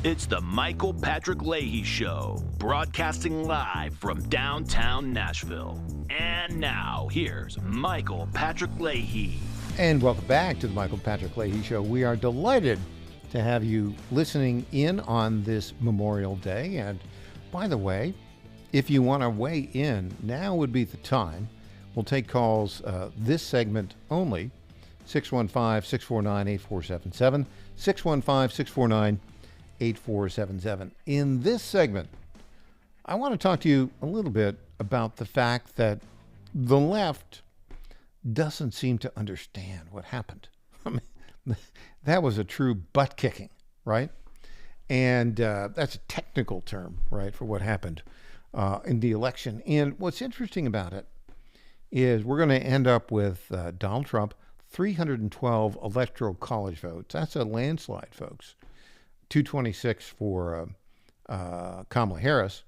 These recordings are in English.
It's the Michael Patrick Leahy Show, broadcasting live from downtown Nashville. And now, here's Michael Patrick Leahy. And welcome back to the Michael Patrick Leahy Show. We are delighted to have you listening in on this Memorial Day. And by the way, if you want to weigh in, now would be the time. We'll take calls this segment only, 615-649-8477, 615-649-8477. In this segment, I want to talk to you a little bit about the fact that the left doesn't seem to understand what happened. I mean, that was a true butt kicking, right? And that's a technical term, right, for what happened in the election. And what's interesting about it is we're going to end up with Donald Trump, 312 electoral college votes. That's a landslide, folks. 226 for Kamala Harris.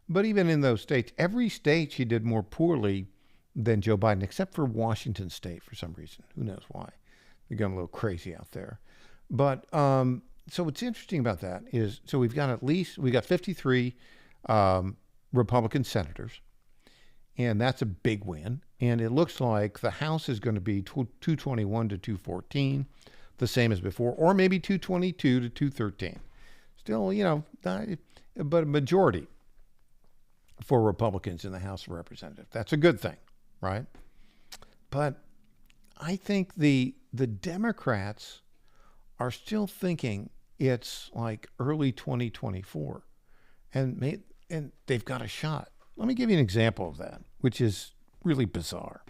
But even in those states, every state she did more poorly than Joe Biden, except for Washington State for some reason. Who knows why? They're going a little crazy out there. But so what's interesting about that is, so we got 53 Republican senators, and that's a big win. And it looks like the House is going to be 221 to 214, the same as before, or maybe 222 to 213. Still, but a majority for Republicans in the House of Representatives. That's a good thing, right? But I think the Democrats are still thinking it's like early 2024, and they've got a shot. Let me give you an example of that, which is really bizarre.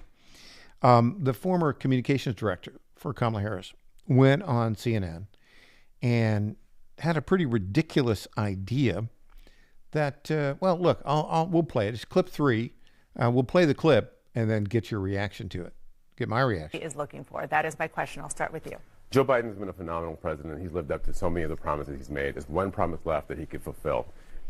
The former communications director for Kamala Harris went on CNN and had a pretty ridiculous idea that, look, we'll play it. It's clip 3. We'll play the clip and then get your reaction to it. Get my reaction. He is looking for. That is my question. I'll start with you. Joe Biden has been a phenomenal president. He's lived up to so many of the promises he's made. There's one promise left that he could fulfill,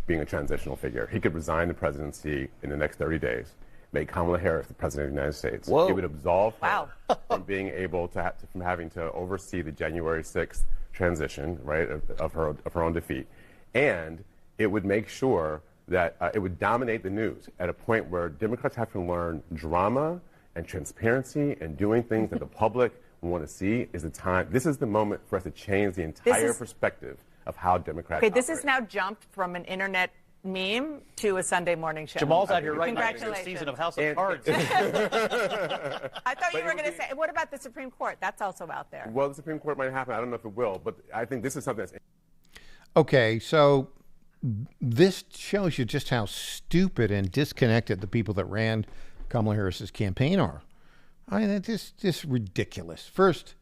being a transitional figure. He could resign the presidency in the next 30 days, make Kamala Harris the president of the United States. Whoa. It would absolve her from being able to from having to oversee the January 6th transition, right, of her own defeat. And it would make sure that it would dominate the news at a point where Democrats have to learn drama and transparency and doing things that the public want to see is the time. This is the moment for us to change the entire perspective of how Democrats operate. This operate. has now jumped from an internet meme to a Sunday morning show. Jamal's out here right now. Congratulations. Season of House of Cards. I thought you were going to say, what about the Supreme Court? That's also out there. Well, the Supreme Court might happen. I don't know if it will, but I think this is something that's... Okay, so this shows you just how stupid and disconnected the people that ran Kamala Harris's campaign are. I mean, it's just ridiculous. First,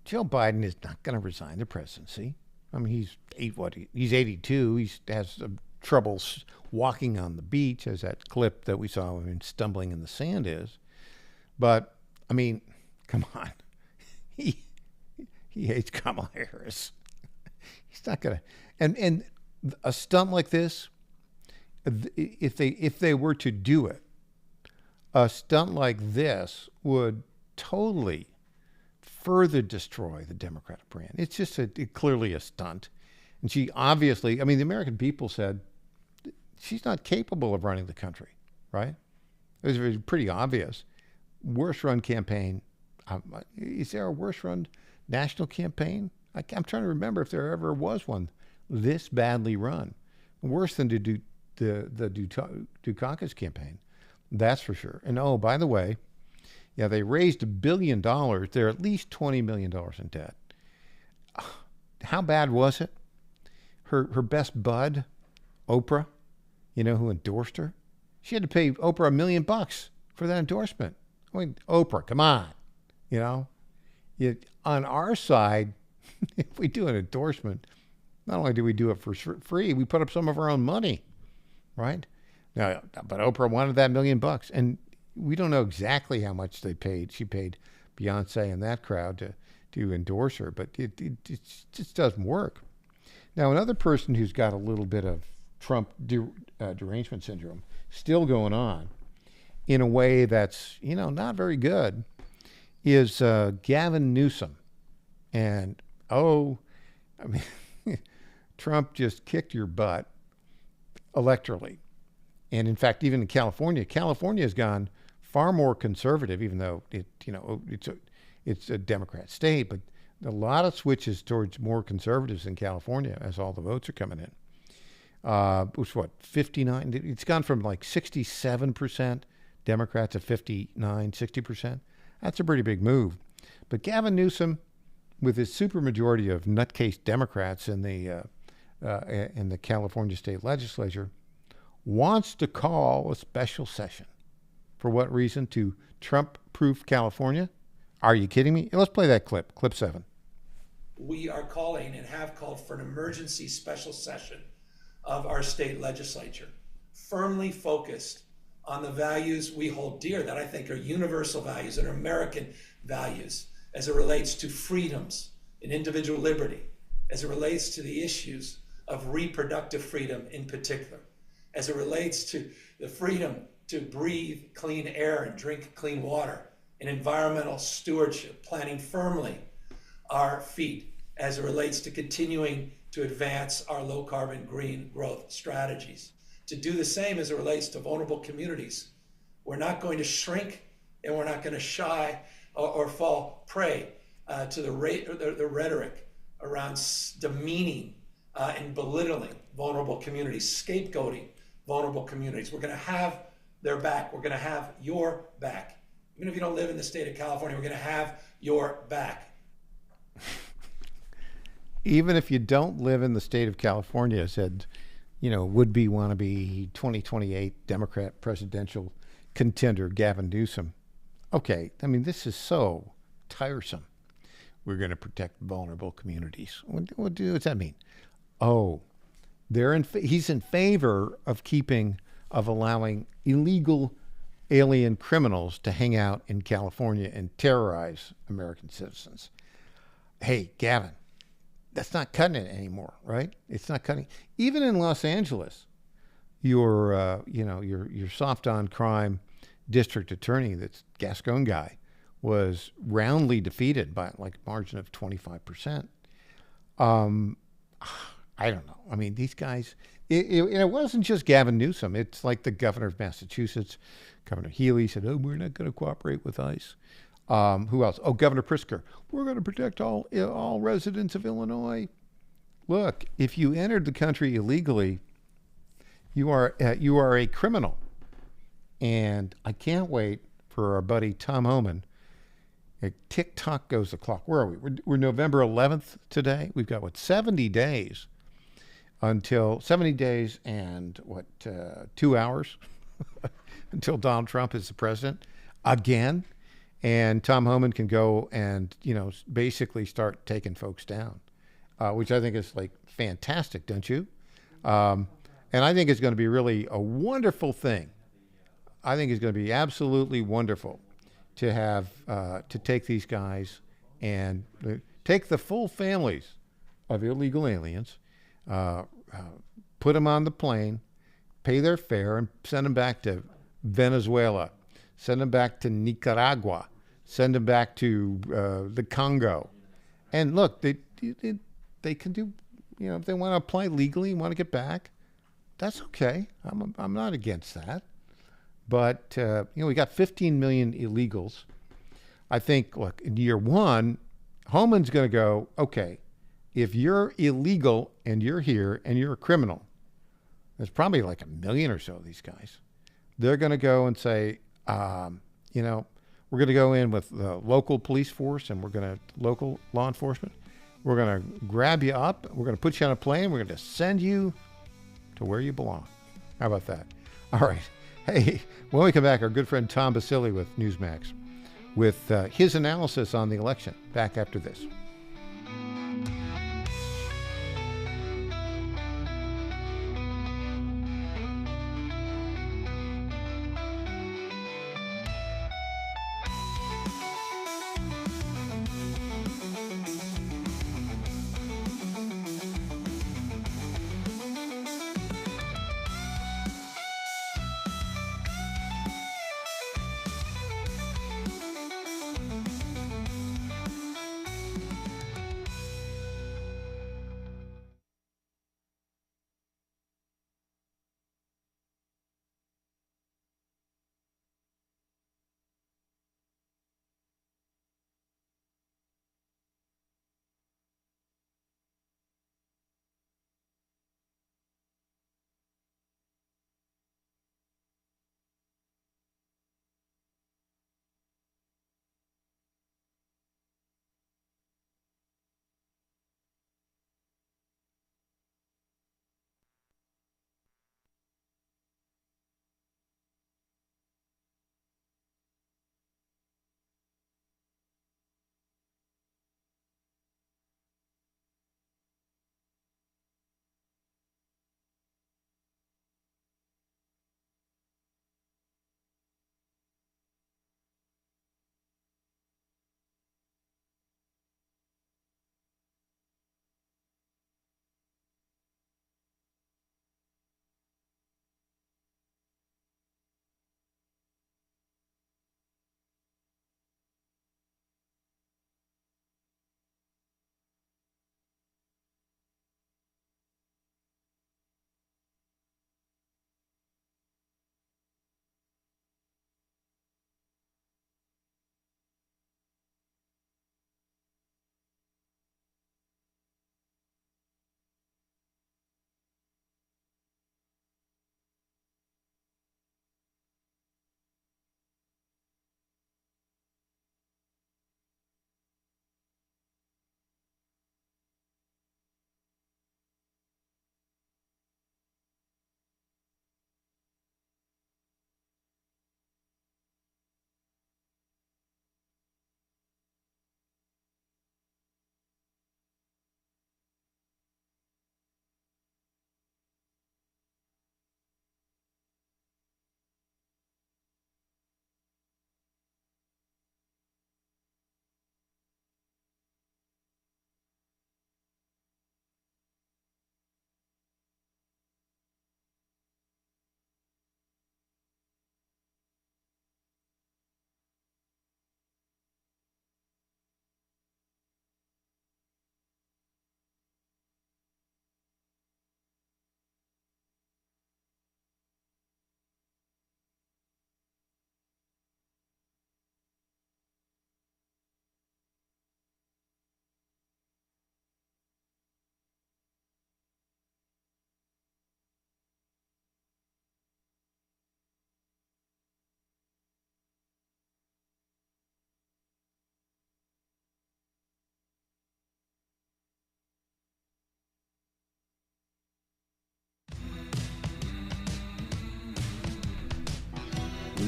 Joe Biden is not going to resign the presidency. I mean, he's 82. He has trouble walking on the beach, as that clip that we saw of him stumbling in the sand is. But, I mean, come on. He hates Kamala Harris. He's not going to... And a stunt like this, if they were to do it, a stunt like this would totally further destroy the Democratic brand. It's just clearly a stunt. And she obviously, I mean, the American people said she's not capable of running the country, right? It was pretty obvious. Worst run campaign. Is there a worst run national campaign? I'm trying to remember if there ever was one this badly run. Worse than the Dukakis campaign. That's for sure. And oh, by the way, yeah, they raised $1 billion. They're at least $20 million in debt. How bad was it? Her best bud, Oprah, who endorsed her, she had to pay Oprah $1 million for that endorsement. I mean, Oprah, come on, on our side, if we do an endorsement, not only do we do it for free, we put up some of our own money, right? Now, but Oprah wanted that $1 million, and we don't know exactly how much they paid. She paid Beyonce and that crowd to endorse her, but it just doesn't work. Now, another person who's got a little bit of Trump derangement syndrome still going on in a way that's, not very good is Gavin Newsom. And, Trump just kicked your butt electorally. And in fact, even in California has gone far more conservative, even though it's a Democrat state, but a lot of switches towards more conservatives in California as all the votes are coming in. Which 59? It's gone from like 67% Democrats to 59, 60%. That's a pretty big move. But Gavin Newsom, with his supermajority of nutcase Democrats in the California state legislature, wants to call a special session. For what reason? To Trump-proof California? Are you kidding me? Let's play that clip, clip 7. We are calling and have called for an emergency special session of our state legislature, firmly focused on the values we hold dear that I think are universal values and are American values as it relates to freedoms and individual liberty, as it relates to the issues of reproductive freedom in particular, as it relates to the freedom to breathe clean air and drink clean water, and environmental stewardship, planting firmly our feet as it relates to continuing to advance our low carbon green growth strategies. To do the same as it relates to vulnerable communities. We're not going to shrink and we're not going to shy or fall prey to the rhetoric around demeaning and belittling vulnerable communities, scapegoating vulnerable communities. We're going to have their back. We're going to have your back. Even if you don't live in the state of California, we're going to have your back. Even if you don't live in the state of California, said, would-be, wannabe 2028 Democrat presidential contender Gavin Newsom. Okay, I mean, this is so tiresome. We're going to protect vulnerable communities. What does that mean? Oh, he's in favor of allowing illegal alien criminals to hang out in California and terrorize American citizens. Hey, Gavin, that's not cutting it anymore, right? It's not cutting. Even in Los Angeles, your soft on crime district attorney, that's Gascon guy, was roundly defeated by like a margin of 25%. I don't know. I mean, these guys, it wasn't just Gavin Newsom. It's like the governor of Massachusetts, Governor Healy said, "Oh, we're not going to cooperate with ICE." Who else? Oh, Governor Pritzker. We're going to protect all residents of Illinois. Look, if you entered the country illegally, you are a criminal. And I can't wait for our buddy Tom Homan. Tick-tock goes the clock. Where are we? We're November 11th today. We've got, 70 days and 2 hours until Donald Trump is the president again. And Tom Homan can go and, basically start taking folks down, which I think is like fantastic, don't you? And I think it's going to be really a wonderful thing. I think it's going to be absolutely wonderful to have to take these guys and take the full families of illegal aliens, put them on the plane, pay their fare, and send them back to Venezuela, send them back to Nicaragua, send them back to the Congo. And look, they can do, if they want to apply legally and want to get back, that's okay. I'm not against that. But, we got 15 million illegals. I think, look, in year one, Homan's going to go, okay, if you're illegal and you're here and you're a criminal, there's probably like 1 million or so of these guys. They're going to go and say, we're going to go in with the local police force and local law enforcement. We're going to grab you up. We're going to put you on a plane. We're going to send you to where you belong. How about that? All right. Hey, when we come back, our good friend Tom Basili with Newsmax with his analysis on the election. Back after this.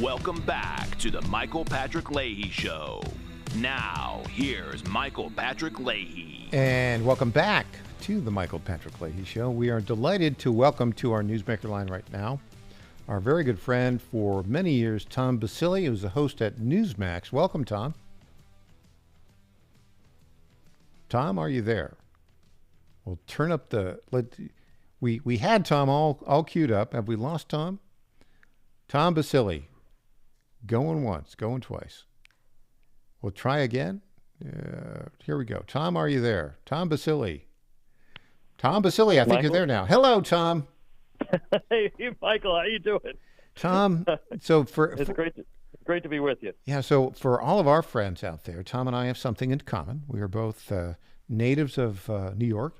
Welcome back to the Michael Patrick Leahy Show. Now, here's Michael Patrick Leahy. And welcome back to the Michael Patrick Leahy Show. We are delighted to welcome to our Newsmaker line right now our very good friend for many years, Tom Basile, who's a host at Newsmax. Welcome, Tom. Tom, are you there? We'll turn up the... We had Tom all queued up. Have we lost Tom? Tom Basile. Going once, going twice. We'll try again. Here we go. Tom, are you there? Tom Basile. Tom Basile, I think Michael? you're there now. Hello, Tom. Hey, Michael, how you doing? Tom, so It's great to be with you. Yeah, so for all of our friends out there, Tom and I have something in common. We are both natives of New York,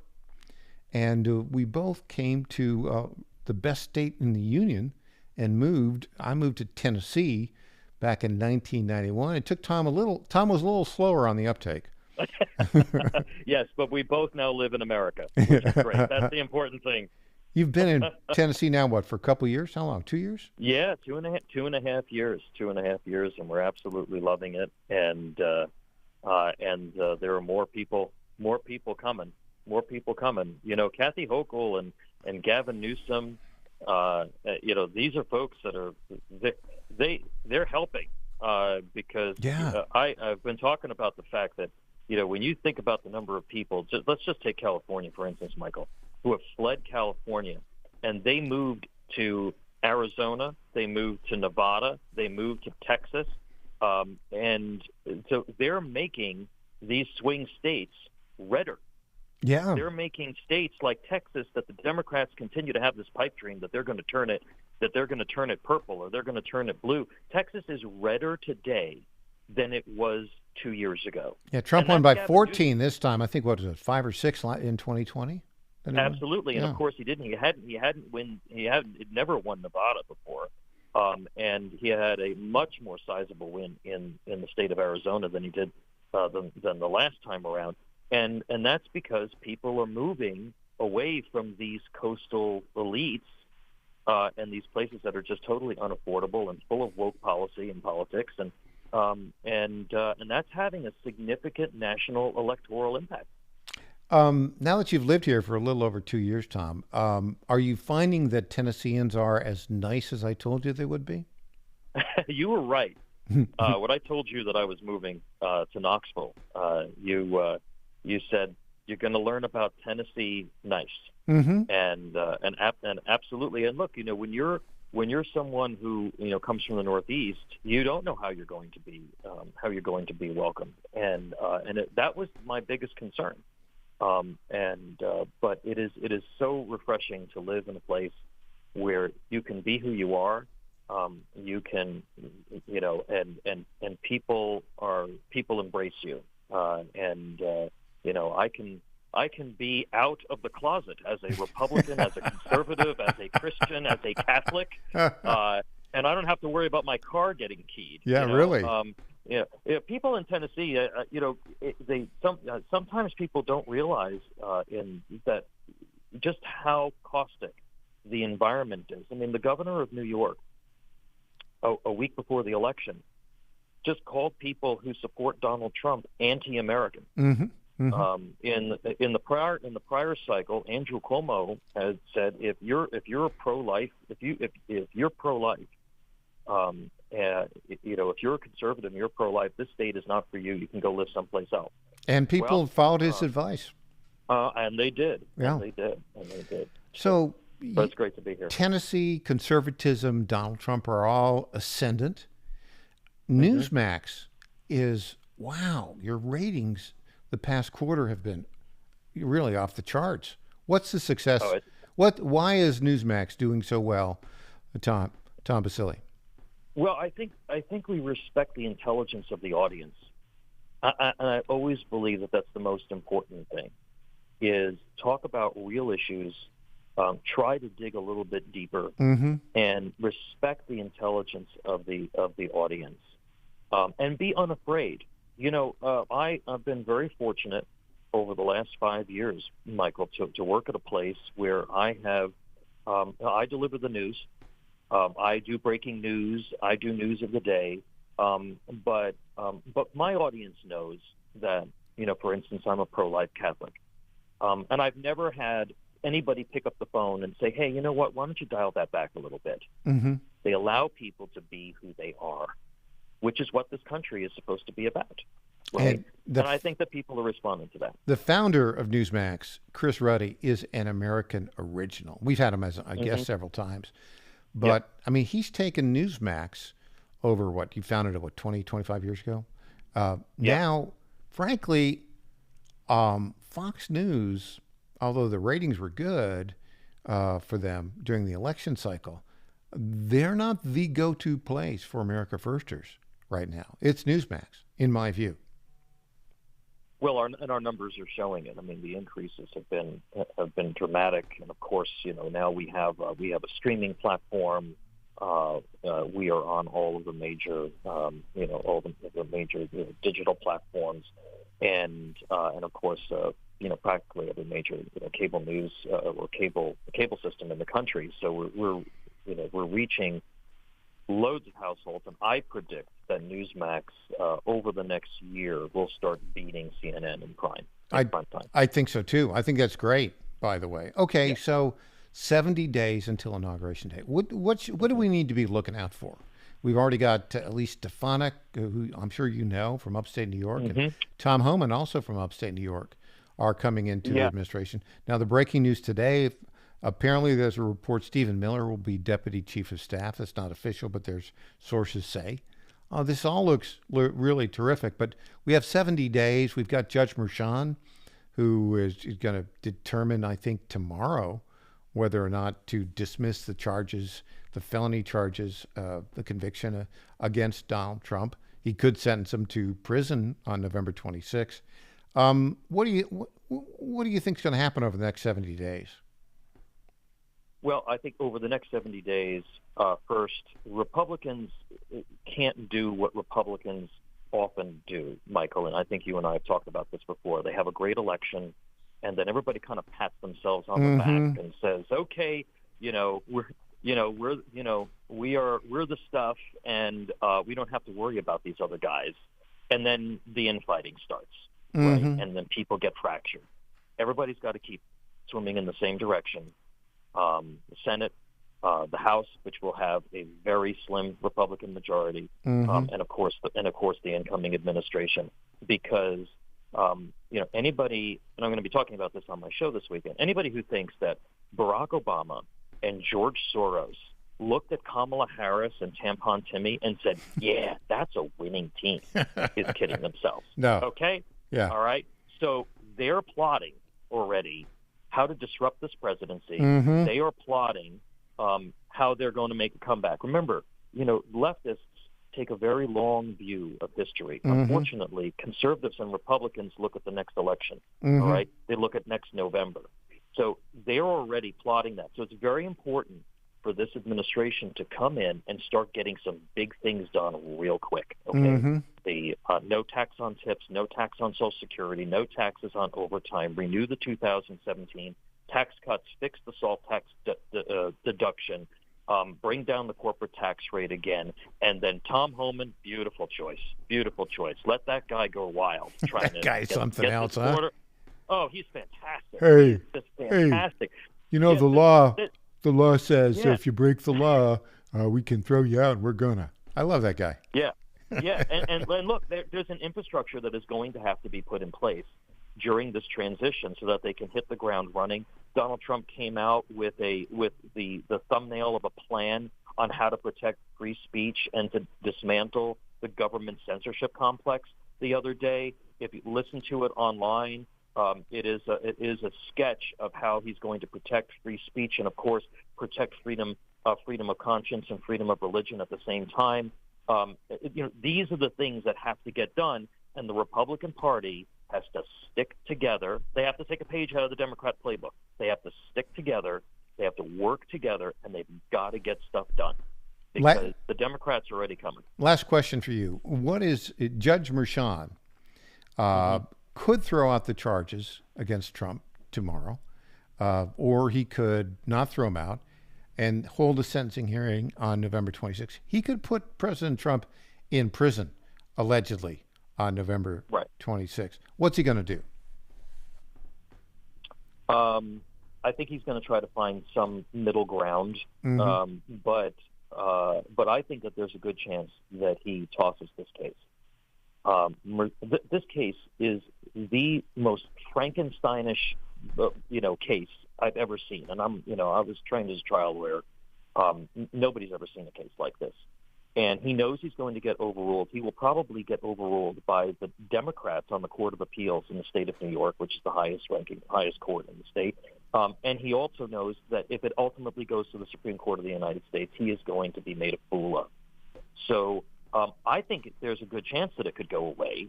and we both came to the best state in the union and moved. I moved to Tennessee back in 1991. It took Tom was a little slower on the uptake. Yes, but we both now live in America, which is great. That's the important thing. You've been in Tennessee now, what, for a couple of years? How long? 2 years? Yeah, two and a half years, and we're absolutely loving it. And there are more people coming. You know, Kathy Hochul and Gavin Newsom. These are folks that are they're helping because I've been talking about the fact that, you know, when you think about the number of people, let's just take California, for instance, Michael, who have fled California, and they moved to Arizona, they moved to Nevada, they moved to Texas, and so they're making these swing states redder. Yeah. They're making states like Texas that the Democrats continue to have this pipe dream that they're going to turn it purple or they're going to turn it blue. Texas is redder today than it was 2 years ago. Yeah, Trump won by 14 this time. I think, what was it, 5 or 6 in 2020? Absolutely, and yeah. Of course he didn't. He never won Nevada before, and he had a much more sizable win in the state of Arizona than he did than the last time around, and that's because people are moving away from these coastal elites and these places that are just totally unaffordable and full of woke policy and politics, and that's having a significant national electoral impact. Now that you've lived here for a little over 2 years, Tom, are you finding that Tennesseans are as nice as I told you they would be? You were right. When I told you that I was moving to Knoxville, you said you're going to learn about Tennessee nice, mm-hmm. and absolutely. And look, you know, when you're someone who, you know, comes from the Northeast, you don't know how you're going to be welcomed, and that was my biggest concern. But it is so refreshing to live in a place where you can be who you are. You can, you know, and people embrace you. You know, I can be out of the closet as a Republican, as a conservative, as a Christian, as a Catholic, and I don't have to worry about my car getting keyed. Yeah, you know? really. Yeah, people in Tennessee, you know, sometimes people don't realize that just how caustic the environment is. I mean, the governor of New York, a week before the election, just called people who support Donald Trump anti-American. Mm-hmm. Mm-hmm. In the prior cycle, Andrew Cuomo had said if you're pro-life, you know, if you're a conservative and you're pro-life, this state is not for you. You can go live someplace else. And people followed his advice. And they did. Yeah. And they did. So but it's great to be here. Tennessee, conservatism, Donald Trump are all ascendant. Mm-hmm. Newsmax is, wow, your ratings the past quarter have been really off the charts. What's the success? Why is Newsmax doing so well, Tom Basile? Well, I think we respect the intelligence of the audience. I always believe that that's the most important thing, is talk about real issues, try to dig a little bit deeper, mm-hmm. and respect the intelligence of the audience, and be unafraid. You know, I've been very fortunate over the last 5 years, Michael, to work at a place where I have I deliver the news. I do breaking news. I do news of the day. But my audience knows that, for instance, I'm a pro-life Catholic. And I've never had anybody pick up the phone and say, hey, you know what, why don't you dial that back a little bit? Mm-hmm. They allow people to be who they are, which is what this country is supposed to be about. Right? And I think that people are responding to that. The founder of Newsmax, Chris Ruddy, is an American original. We've had him as a guest several times. But, I mean, he's taken Newsmax over he founded it, 20, 25 years ago? Now, frankly, Fox News, although the ratings were good for them during the election cycle, they're not the go-to place for America Firsters right now. It's Newsmax, in my view. Well, our numbers are showing it. I mean, the increases have been dramatic, and of course, now we have a streaming platform. We are on all of the major, all the major digital platforms, and of course, practically every major cable news or cable system in the country. So we're reaching loads of households, and I predict that Newsmax over the next year will start beating CNN in prime time. I think so too. I think that's great. By the way, okay, so 70 days until Inauguration Day. What do we need to be looking out for? We've already got at least Stefanik, who I'm sure you know from upstate New York, and Tom Homan, also from upstate New York, are coming into the administration. Now, the breaking news today, apparently there's a report Stephen Miller will be Deputy Chief of Staff. That's not official, but there's sources say. This all looks really terrific, but we have 70 days. We've got Judge Merchan, who is going to determine, I think, tomorrow, whether or not to dismiss the charges, the felony charges, the conviction against Donald Trump. He could sentence him to prison on November 26th. What do you think is going to happen over the next 70 days? Well, I think over the next 70 days, first, Republicans can't do what Republicans often do, Michael, and I think you and I have talked about this before. They have a great election, and then everybody kind of pats themselves on the back and says, "Okay, we're the stuff, and we don't have to worry about these other guys." And then the infighting starts, right? And then people get fractured. Everybody's got to keep swimming in the same direction. The Senate, the House, which will have a very slim Republican majority, and of course the incoming administration, because anybody, and I'm going to be talking about this on my show this weekend, anybody who thinks that Barack Obama and George Soros looked at Kamala Harris and Tampon Timmy and said, "Yeah, that's a winning team," is kidding themselves. No. Okay. Yeah. All right. So they're plotting already how to disrupt this presidency. They are plotting how they're going to make a comeback. Remember, leftists take a very long view of history. Unfortunately, conservatives and Republicans look at the next election. All right, they look at next November. So they're already plotting that. So it's very important for this administration to come in and start getting some big things done real quick. Okay, the no tax on tips, no tax on Social Security, no taxes on overtime, renew the 2017 tax cuts, fix the SALT tax deduction, bring down the corporate tax rate again, and then Tom Homan, beautiful choice. Let that guy go wild. That guy's something else, huh? Oh, he's fantastic. Hey, he's just fantastic. Hey, the law says if you break the law, we can throw you out. We're gonna. I love that guy. Yeah, and look, there's an infrastructure that is going to have to be put in place during this transition so that they can hit the ground running. Donald Trump came out with the thumbnail of a plan on how to protect free speech and to dismantle the government censorship complex the other day. If you listen to it online, it is a sketch of how he's going to protect free speech and, of course, protect freedom of conscience and freedom of religion at the same time. These are the things that have to get done, and the Republican Party has to stick together. They have to take a page out of the Democrat playbook. They have to stick together. They have to work together, and they've got to get stuff done because the Democrats are already coming. Last question for you. What is Judge Merchan could throw out the charges against Trump tomorrow, or he could not throw them out and hold a sentencing hearing on November 26th, he could put President Trump in prison, allegedly, on November 26th. What's he going to do? I think he's going to try to find some middle ground, but I think that there's a good chance that he tosses this case. This case is the most Frankensteinish, case I've ever seen. And I was trained as a trial lawyer. Nobody's ever seen a case like this. And he knows he's going to get overruled. He will probably get overruled by the Democrats on the Court of Appeals in the state of New York, which is the highest court in the state. And he also knows that if it ultimately goes to the Supreme Court of the United States, he is going to be made a fool of. So I think there's a good chance that it could go away.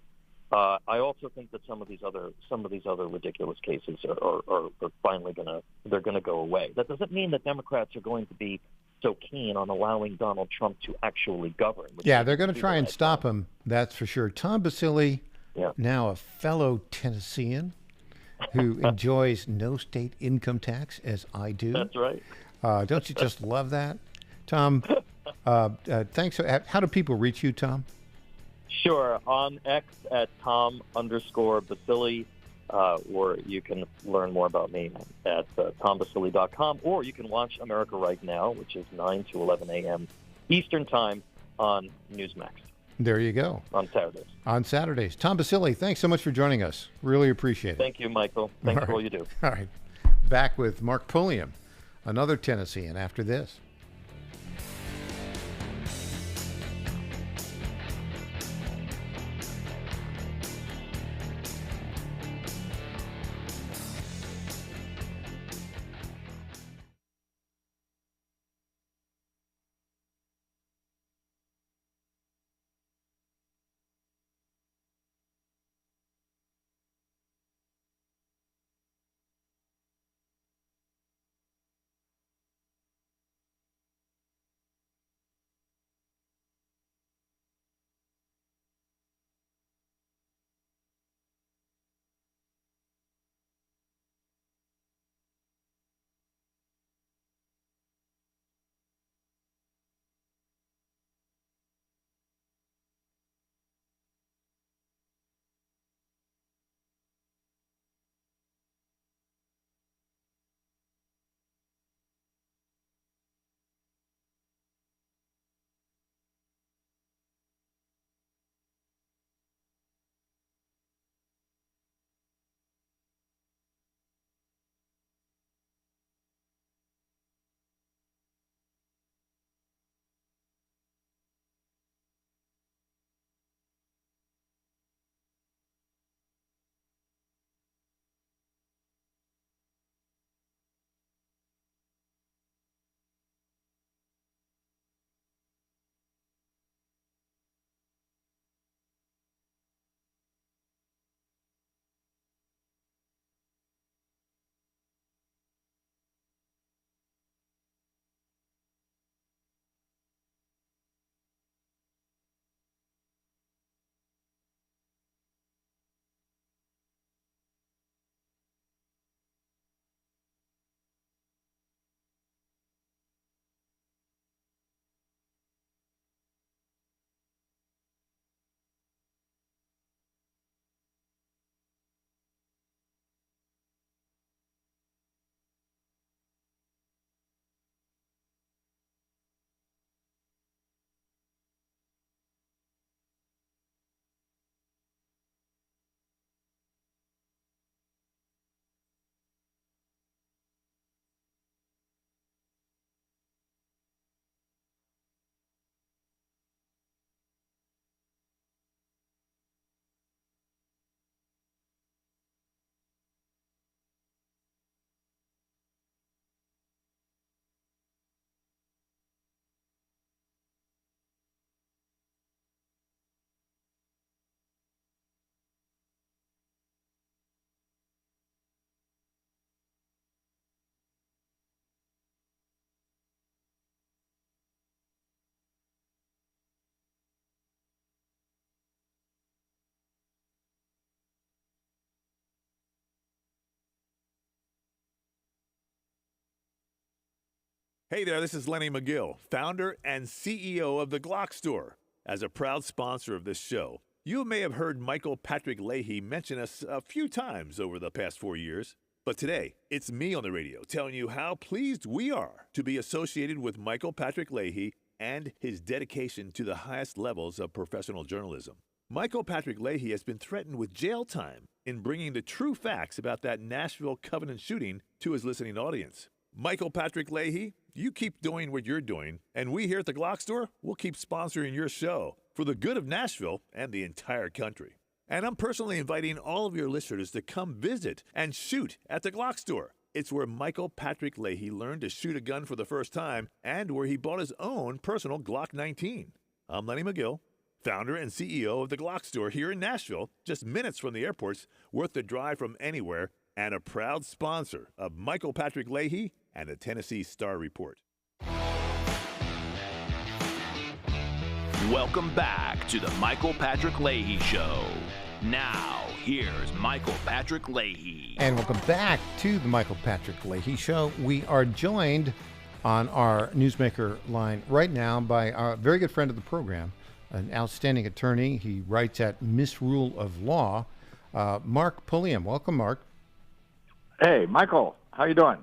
I also think that some of these other ridiculous cases are finally going to go away. That doesn't mean that Democrats are going to be so keen on allowing Donald Trump to actually govern. Yeah, they're going to try and stop him. That's for sure. Tom Basile, now a fellow Tennessean who enjoys no state income tax, as I do. That's right. Don't you just love that, Tom? Thanks. How do people reach you, Tom? Sure. On X at Tom_Basile, or you can learn more about me at tombasile.com, or you can watch America Right Now, which is 9 to 11 a.m. Eastern Time on Newsmax. There you go. On Saturdays. On Saturdays. Tom Basile, thanks so much for joining us. Really appreciate it. Thank you, Michael. Thanks for all you do. All right. Back with Mark Pulliam, another Tennessean, after this. Hey there, this is Lenny McGill, founder and CEO of the Glock Store. As a proud sponsor of this show, you may have heard Michael Patrick Leahy mention us a few times over the past 4 years. But today, it's me on the radio telling you how pleased we are to be associated with Michael Patrick Leahy and his dedication to the highest levels of professional journalism. Michael Patrick Leahy has been threatened with jail time in bringing the true facts about that Nashville Covenant shooting to his listening audience. Michael Patrick Leahy, you keep doing what you're doing, and we here at the Glock Store will keep sponsoring your show for the good of Nashville and the entire country. And I'm personally inviting all of your listeners to come visit and shoot at the Glock Store. It's where Michael Patrick Leahy learned to shoot a gun for the first time and where he bought his own personal Glock 19. I'm Lenny McGill, founder and CEO of the Glock Store here in Nashville, just minutes from the airports, worth the drive from anywhere, and a proud sponsor of Michael Patrick Leahy and the Tennessee Star Report. Welcome back to the Michael Patrick Leahy Show. Now, here's Michael Patrick Leahy. And welcome back to the Michael Patrick Leahy Show. We are joined on our newsmaker line right now by our very good friend of the program, an outstanding attorney. He writes at Misrule of Law, Mark Pulliam. Welcome, Mark. Hey, Michael. How you doing?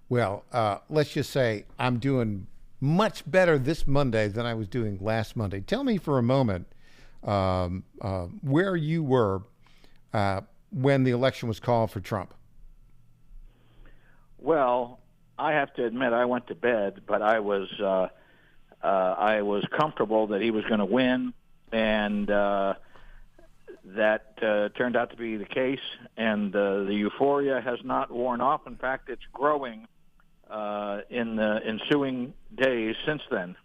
Well, let's just say I'm doing much better this Monday than I was doing last Monday. Tell me for a moment where you were when the election was called for Trump. Well, I have to admit I went to bed, but I was comfortable that he was going to win, and that turned out to be the case. And the euphoria has not worn off. In fact, it's growing in the ensuing days since then.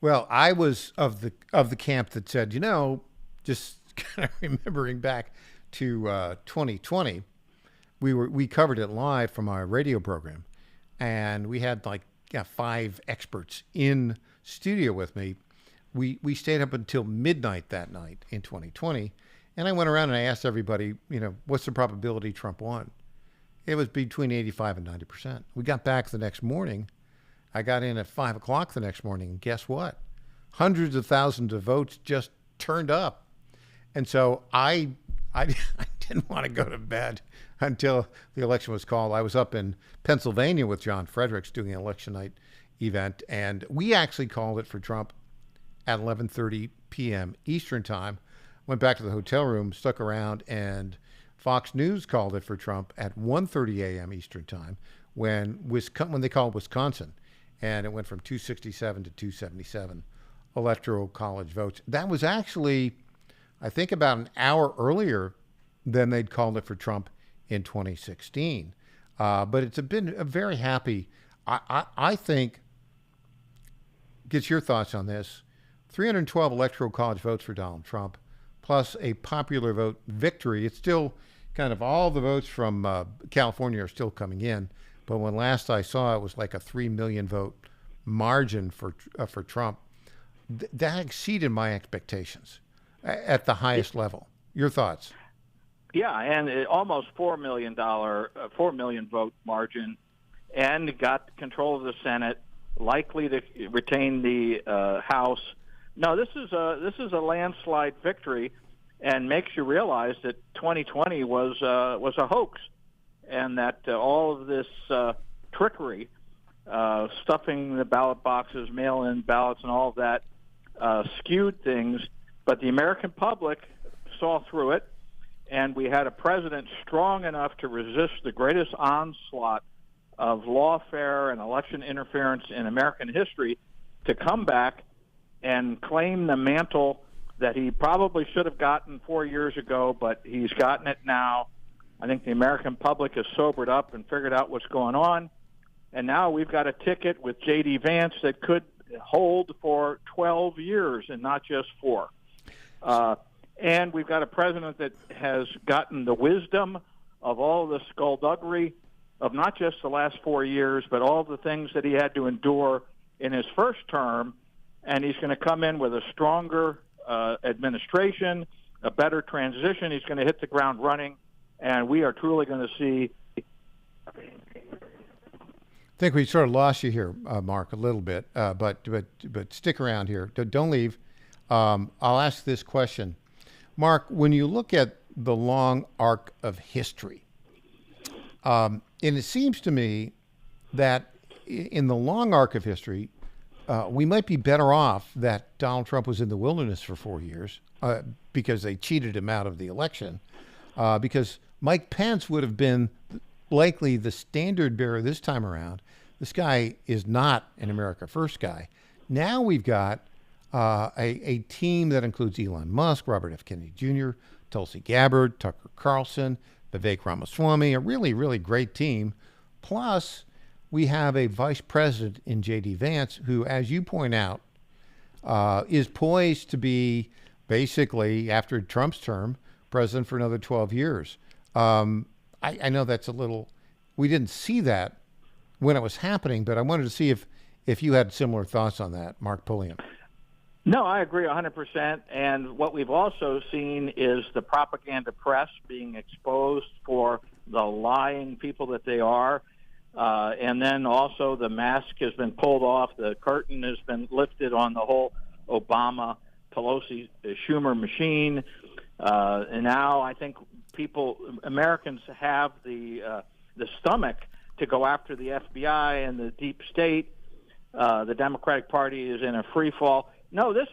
Well, I was of the camp that said, just kind of remembering back to 2020, we covered it live from our radio program, and we had 5 experts in studio with me. We stayed up until midnight that night in 2020, and I went around and I asked everybody, what's the probability Trump won? It was between 85 and 90%. We got back the next morning. I got in at 5 o'clock the next morning, and guess what? Hundreds of thousands of votes just turned up. And so I didn't want to go to bed until the election was called. I was up in Pennsylvania with John Fredericks doing an election night event, and we actually called it for Trump at 11:30 p.m. Eastern time. Went back to the hotel room, stuck around, and Fox News called it for Trump at 1:30 a.m. Eastern time when they called Wisconsin, and it went from 267 to 277 electoral college votes. That was actually, I think, about an hour earlier than they'd called it for Trump in 2016. But it's been a very happy, I think, get your thoughts on this, 312 electoral college votes for Donald Trump, plus a popular vote victory. It's still kind of all the votes from California are still coming in. But when last I saw, it was like a 3 million vote margin for Trump. That exceeded my expectations at the highest level. Your thoughts? Yeah, and almost $4 million vote margin, and got control of the Senate, likely to retain the House. No, this is a landslide victory, and makes you realize that 2020 was a hoax, and that all of this trickery, stuffing the ballot boxes, mail-in ballots, and all of that skewed things. But the American public saw through it, and we had a president strong enough to resist the greatest onslaught of lawfare and election interference in American history to come back and claim the mantle that he probably should have gotten 4 years ago, but he's gotten it now. I think the American public has sobered up and figured out what's going on. And now we've got a ticket with J.D. Vance that could hold for 12 years and not just 4. And we've got a president that has gotten the wisdom of all the skullduggery of not just the last 4 years, but all the things that he had to endure in his first term. And he's going to come in with a stronger administration, a better transition. He's going to hit the ground running, and we are truly going to see. think we sort of lost you here, Mark, a little bit, but stick around here. Don't leave. I'll ask this question. Mark, when you look at the long arc of history, and it seems to me that in the long arc of history, we might be better off that Donald Trump was in the wilderness for 4 years because they cheated him out of the election, because Mike Pence would have been likely the standard bearer this time around. This guy is not an America First guy. Now we've got a team that includes Elon Musk, Robert F. Kennedy Jr., Tulsi Gabbard, Tucker Carlson, Vivek Ramaswamy, a really, really great team. Plus, we have a vice president in J.D. Vance who, as you point out, is poised to be basically, after Trump's term, president for another 12 years. I know that's a little, we didn't see that when it was happening, but I wanted to see if you had similar thoughts on that, Mark Pulliam. No, I agree 100%. And what we've also seen is the propaganda press being exposed for the lying people that they are. And then also the mask has been pulled off. The curtain has been lifted on the whole Obama, Pelosi, Schumer machine. And now I think Americans have the stomach to go after the FBI and the deep state. The Democratic Party is in a free fall. No, this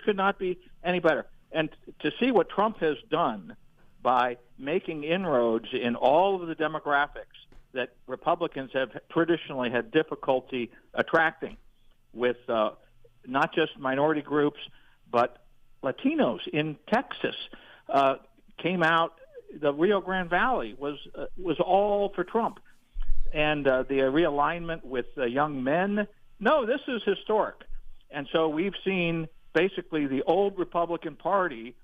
could not be any better. And to see what Trump has done by making inroads in all of the demographics that Republicans have traditionally had difficulty attracting, with not just minority groups, but Latinos in Texas came out. The Rio Grande Valley was all for Trump, and the realignment with young men. No, this is historic. And so we've seen basically the old Republican Party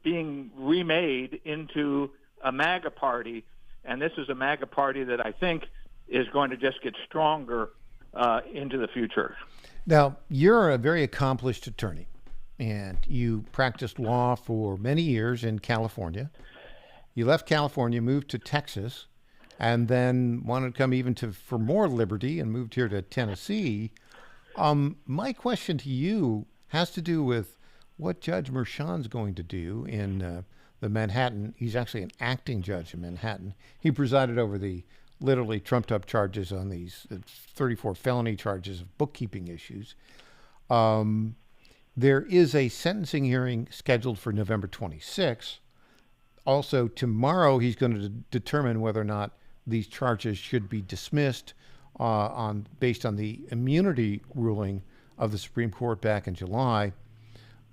being remade into a MAGA party, and this is a MAGA party that I think is going to just get stronger into the future. Now, you're a very accomplished attorney, and you practiced law for many years in California. You left California, moved to Texas, and then wanted to come even for more liberty and moved here to Tennessee. My question to you has to do with what Judge Merchan's going to do in the Manhattan. He's actually an acting judge in Manhattan. He presided over the literally trumped-up charges on these 34 felony charges of bookkeeping issues. There is a sentencing hearing scheduled for November 26th. Also, tomorrow he's going to determine whether or not these charges should be dismissed based on the immunity ruling of the Supreme Court back in July.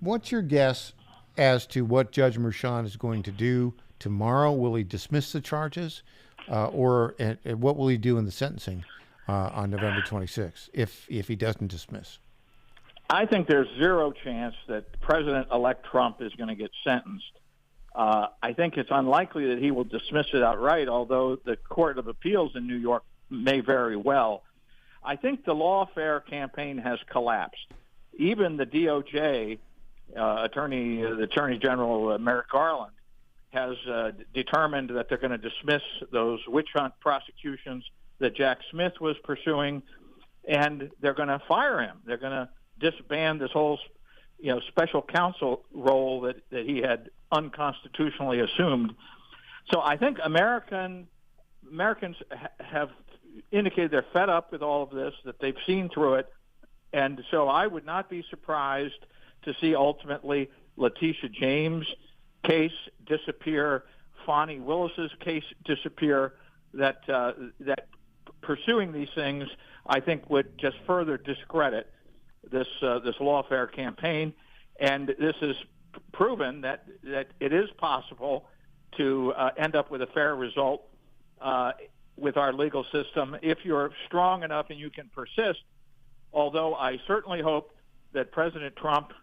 What's your guess as to what Judge Merchan is going to do tomorrow? Will he dismiss the charges, or what will he do in the sentencing on November 26th if he doesn't dismiss? I think there's zero chance that President-elect Trump is going to get sentenced. I think it's unlikely that he will dismiss it outright, although the Court of Appeals in New York may very well. I think the lawfare campaign has collapsed. Even the DOJ, the Attorney General Merrick Garland, has determined that they're going to dismiss those witch hunt prosecutions that Jack Smith was pursuing, and they're going to fire him. They're going to disband this whole special counsel role that he had unconstitutionally assumed. So I think Americans have indicated they're fed up with all of this, that they've seen through it. And so I would not be surprised to see ultimately Letitia James' case disappear, Fonnie Willis's case disappear, that pursuing these things, I think, would just further discredit this lawfare campaign. And this has proven that it is possible to end up with a fair result with our legal system if you're strong enough and you can persist. Although I certainly hope that President Trump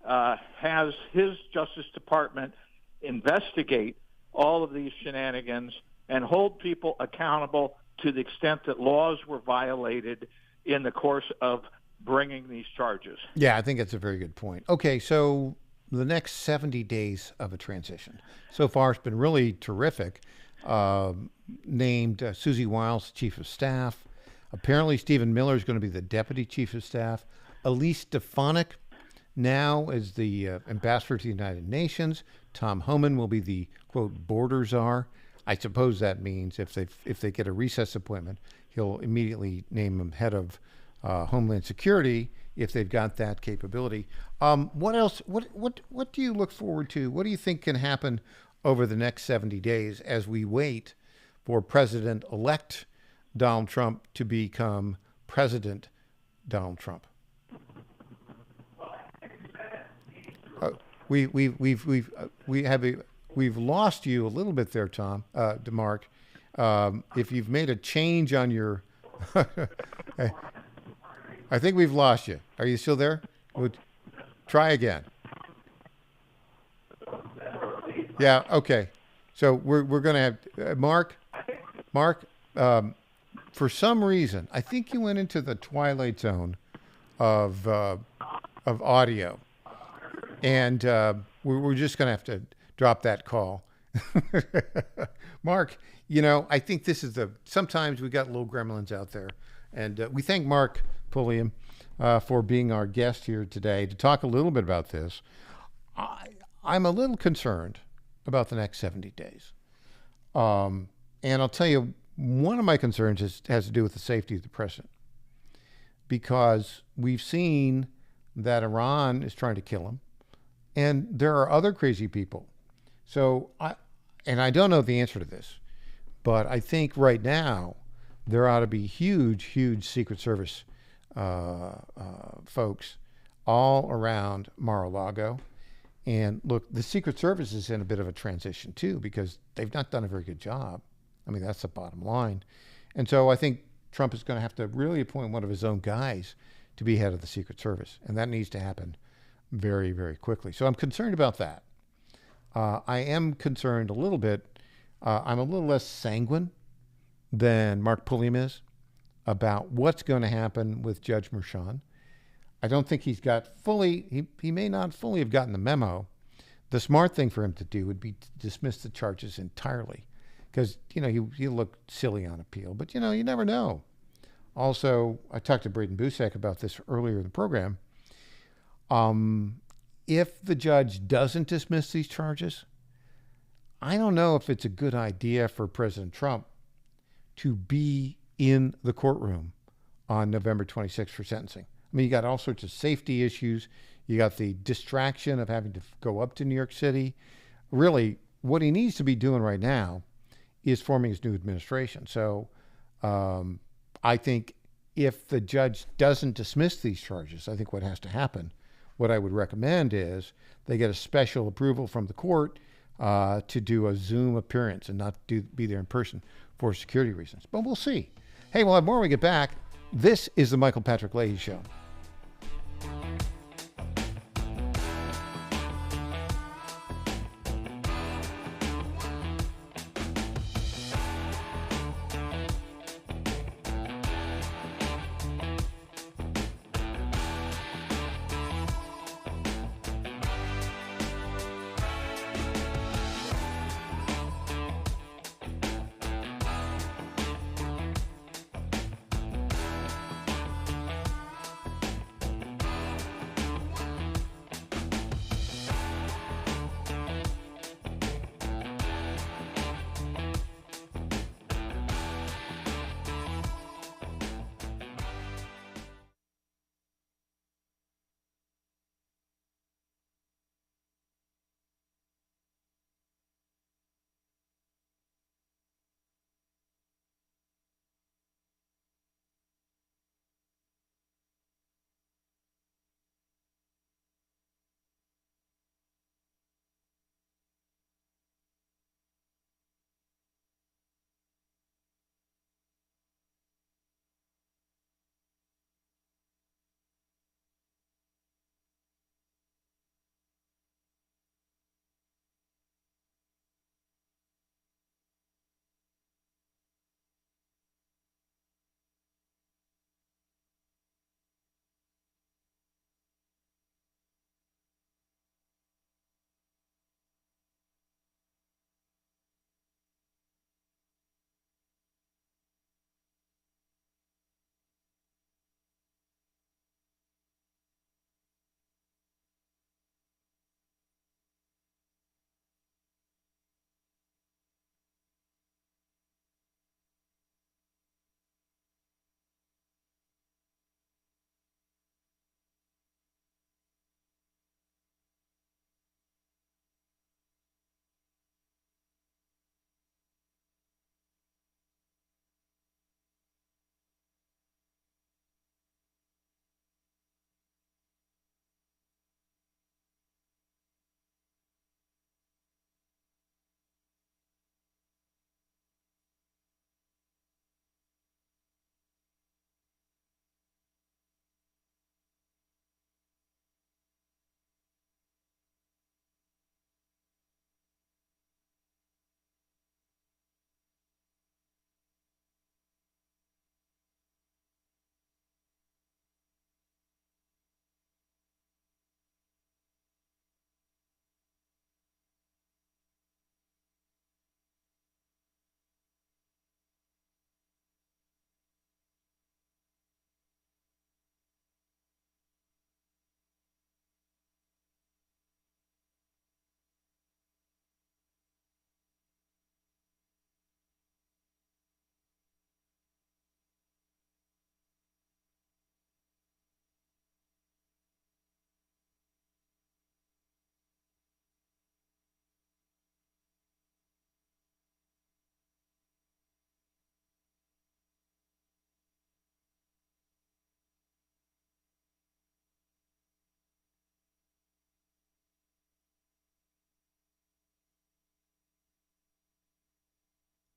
has his Justice Department investigate all of these shenanigans and hold people accountable to the extent that laws were violated in the course of bringing these charges. Yeah, I think that's a very good point. Okay, so the next 70 days of a transition. So far, it's been really terrific. named Susie Wiles chief of staff. Apparently, Stephen Miller is going to be the deputy chief of staff. Elise Stefanik now is the ambassador to the United Nations. Tom Homan will be the, quote, border czar. I suppose that means if they get a recess appointment, he'll immediately name him head of Homeland Security if they've got that capability. What else? What do you look forward to? What do you think can happen over the next 70 days as we wait for President-elect Donald Trump to become President Donald Trump? We've lost you a little bit there, Tom, DeMarc. If you've made a change on your, I think we've lost you. Are you still there? Try again. Yeah. Okay. So we're going to have Mark. For some reason, I think you went into the twilight zone of audio, and we're just going to have to drop that call. Mark, I think this is sometimes we got little gremlins out there, and we thank Mark Pulliam for being our guest here today to talk a little bit about this. I'm a little concerned about the next 70 days. And I'll tell you, one of my concerns has to do with the safety of the president, because we've seen that Iran is trying to kill him, and there are other crazy people. So I don't know the answer to this, but I think right now there ought to be huge Secret Service folks all around Mar-a-Lago. And look, the Secret Service is in a bit of a transition too, because they've not done a very good job. I mean, that's the bottom line. And so I think Trump is going to have to really appoint one of his own guys to be head of the Secret Service. And that needs to happen very, very quickly. So I'm concerned about that. I am concerned a little bit. I'm a little less sanguine than Mark Pulliam is about what's going to happen with Judge Merchan. I don't think he's got he may not fully have gotten the memo. The smart thing for him to do would be to dismiss the charges entirely, because, he'll look silly on appeal, but, you never know. Also, I talked to Braden Busek about this earlier in the program. If the judge doesn't dismiss these charges, I don't know if it's a good idea for President Trump to be in the courtroom on November 26th for sentencing. I mean, you got all sorts of safety issues. You got the distraction of having to go up to New York City. Really, what he needs to be doing right now is forming his new administration. So I think if the judge doesn't dismiss these charges, I think what has to happen, what I would recommend is they get a special approval from the court to do a Zoom appearance and not be there in person for security reasons. But we'll see. Hey, we'll have more when we get back. This is the Michael Patrick Leahy Show.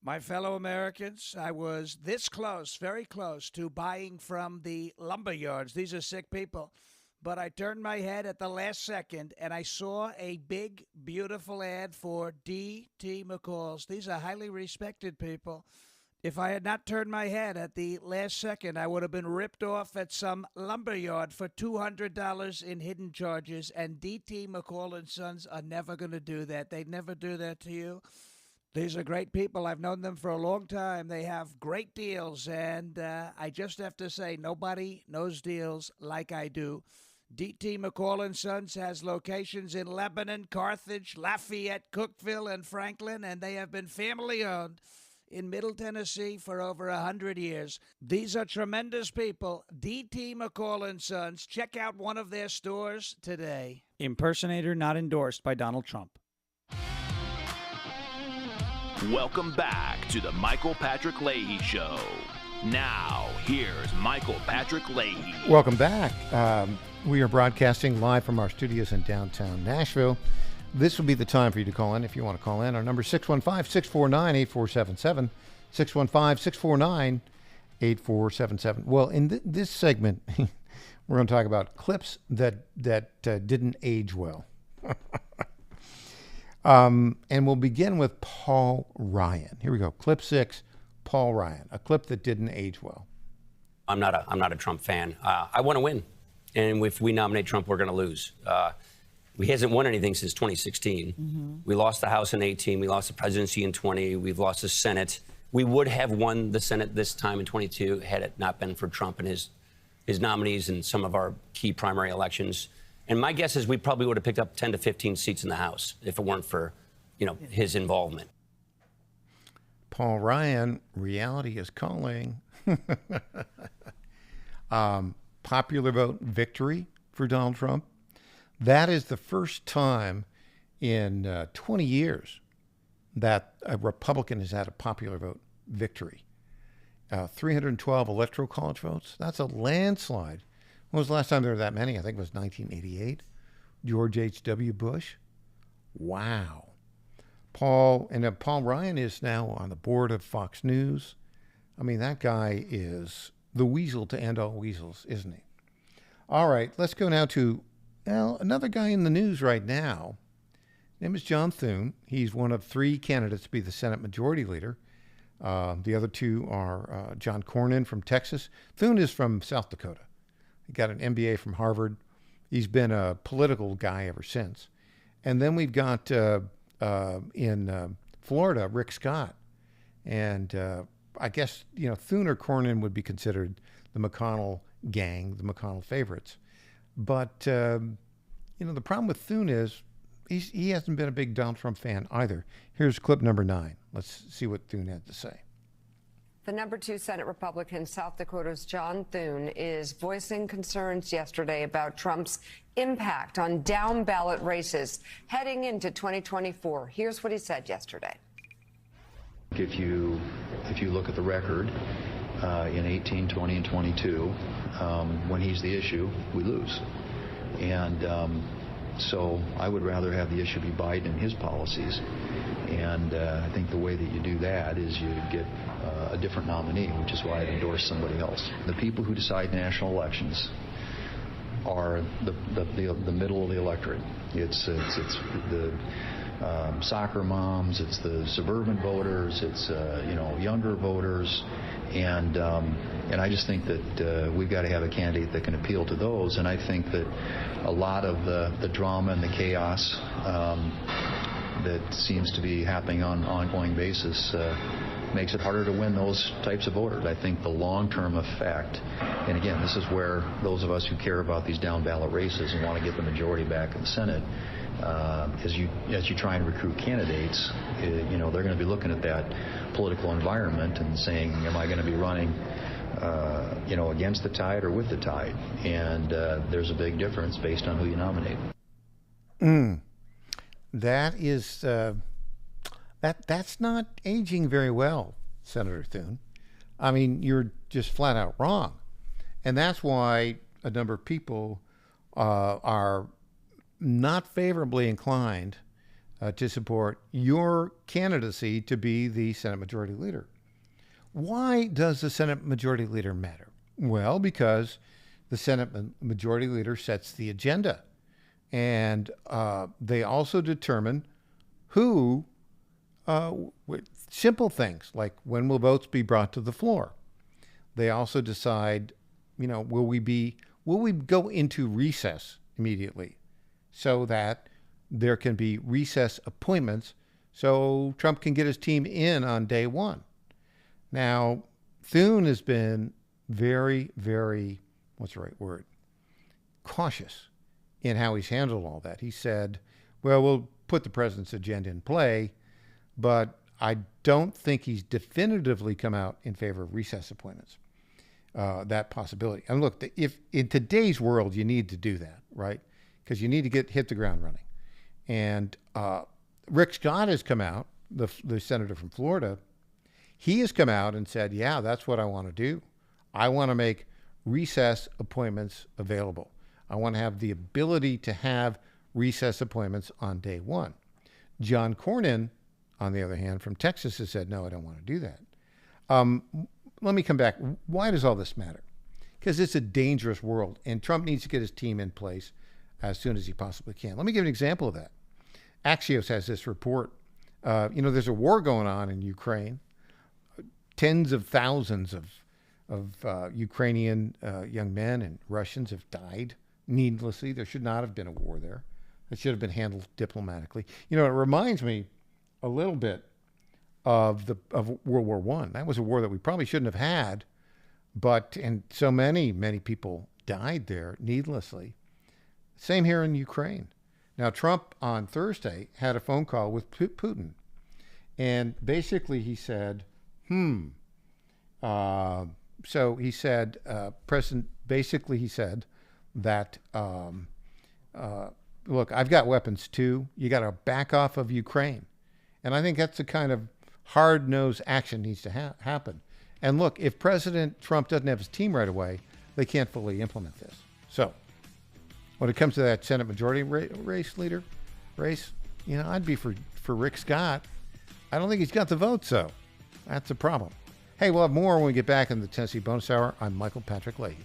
My fellow Americans, I was this close, very close, to buying from the lumber yards. These are sick people. But I turned my head at the last second, and I saw a big, beautiful ad for D.T. McCall's. These are highly respected people. If I had not turned my head at the last second, I would have been ripped off at some lumber yard for $200 in hidden charges, and D.T. McCall and Sons are never going to do that. They'd never do that to you. These are great people. I've known them for a long time. They have great deals, and I just have to say, nobody knows deals like I do. D.T. McCall & Sons has locations in Lebanon, Carthage, Lafayette, Cookeville, and Franklin, and they have been family-owned in Middle Tennessee for over 100 years. These are tremendous people. D.T. McCall & Sons. Check out one of their stores today. Impersonator not endorsed by Donald Trump. Welcome back to the Michael Patrick Leahy Show. Now, here's Michael Patrick Leahy. Welcome back. We are broadcasting live from our studios in downtown Nashville. This will be the time for you to call in if you want to call in. Our number is 615-649-8477, 615-649-8477. Well, in this segment, we're going to talk about clips that didn't age well. And we'll begin with Paul Ryan. Here we go. Clip 6, Paul Ryan, a clip that didn't age well. I'm not a Trump fan. I want to win. And if we nominate Trump, we're going to lose. He hasn't won anything since 2016. Mm-hmm. We lost the House in 18. We lost the presidency in 20. We've lost the Senate. We would have won the Senate this time in 22 had it not been for Trump and his nominees in some of our key primary elections. And my guess is we probably would have picked up 10 to 15 seats in the House if it weren't for, his involvement. Paul Ryan, reality is calling. Popular vote victory for Donald Trump. That is the first time in 20 years that a Republican has had a popular vote victory. 312 electoral college votes. That's a landslide. When was the last time there were that many? I think it was 1988. George H.W. Bush. Wow. Paul Ryan is now on the board of Fox News. I mean, that guy is the weasel to end all weasels, isn't he? All right, let's go now to another guy in the news right now. His name is John Thune. He's one of 3 candidates to be the Senate Majority Leader. The other 2 are John Cornyn from Texas. Thune is from South Dakota. He got an MBA from Harvard. He's been a political guy ever since. And then we've got in Florida, Rick Scott. And I guess, Thune or Cornyn would be considered the McConnell gang, the McConnell favorites. But, the problem with Thune is he hasn't been a big Donald Trump fan either. Here's clip number 9. Let's see what Thune had to say. The number 2 Senate Republican, South Dakota's John Thune, is voicing concerns yesterday about Trump's impact on down-ballot races heading into 2024. Here's what he said yesterday. If you look at the record in 18, 20, and 22, when he's the issue, we lose. And so I would rather have the issue be Biden and his policies. And I think the way that you do that is you get a different nominee, which is why I'd endorse somebody else. The people who decide national elections are the middle of the electorate. It's the soccer moms, it's the suburban voters, it's younger voters, and I just think that we've got to have a candidate that can appeal to those. And I think that a lot of the drama and the chaos that seems to be happening on an ongoing basis makes it harder to win those types of voters. I think the long-term effect, and again, this is where those of us who care about these down-ballot races and want to get the majority back in the Senate, as you try and recruit candidates, they're going to be looking at that political environment and saying, am I going to be running against the tide or with the tide? And there's a big difference based on who you nominate. That is that's not aging very well, Senator Thune. I mean, you're just flat out wrong, and that's why a number of people are not favorably inclined to support your candidacy to be the Senate Majority Leader. Why does the Senate Majority Leader matter? Well, because the Senate Majority Leader sets the agenda. And they also determine who, simple things like when will votes be brought to the floor. They also decide, will we go into recess immediately so that there can be recess appointments so Trump can get his team in on day one. Now, Thune has been very, very, what's the right word? Cautious in how he's handled all that. He said, well, we'll put the president's agenda in play, but I don't think he's definitively come out in favor of recess appointments. That possibility. And look, if in today's world, you need to do that, right? Because you need to hit the ground running. And Rick Scott has come out, the senator from Florida. He has come out and said, yeah, that's what I want to do. I want to make recess appointments available. I want to have the ability to have recess appointments on day one. John Cornyn, on the other hand, from Texas, has said, no, I don't want to do that. Let me come back. Why does all this matter? Because it's a dangerous world, and Trump needs to get his team in place as soon as he possibly can. Let me give an example of that. Axios has this report. There's a war going on in Ukraine. Tens of thousands of Ukrainian young men and Russians have died needlessly. There should not have been a war there. It should have been handled diplomatically. It reminds me a little bit of World War I. That was a war that we probably shouldn't have had, and so many people died there needlessly. Same here in Ukraine. Now, Trump on Thursday had a phone call with Putin, and basically he said, so he said, he said that, look, I've got weapons too. You got to back off of Ukraine. And I think that's the kind of hard-nosed action needs to happen. And look, if President Trump doesn't have his team right away, they can't fully implement this. So when it comes to that Senate majority race, I'd be for Rick Scott. I don't think he's got the votes, though. That's a problem. Hey, we'll have more when we get back in the Tennessee Bonus Hour. I'm Michael Patrick Leahy.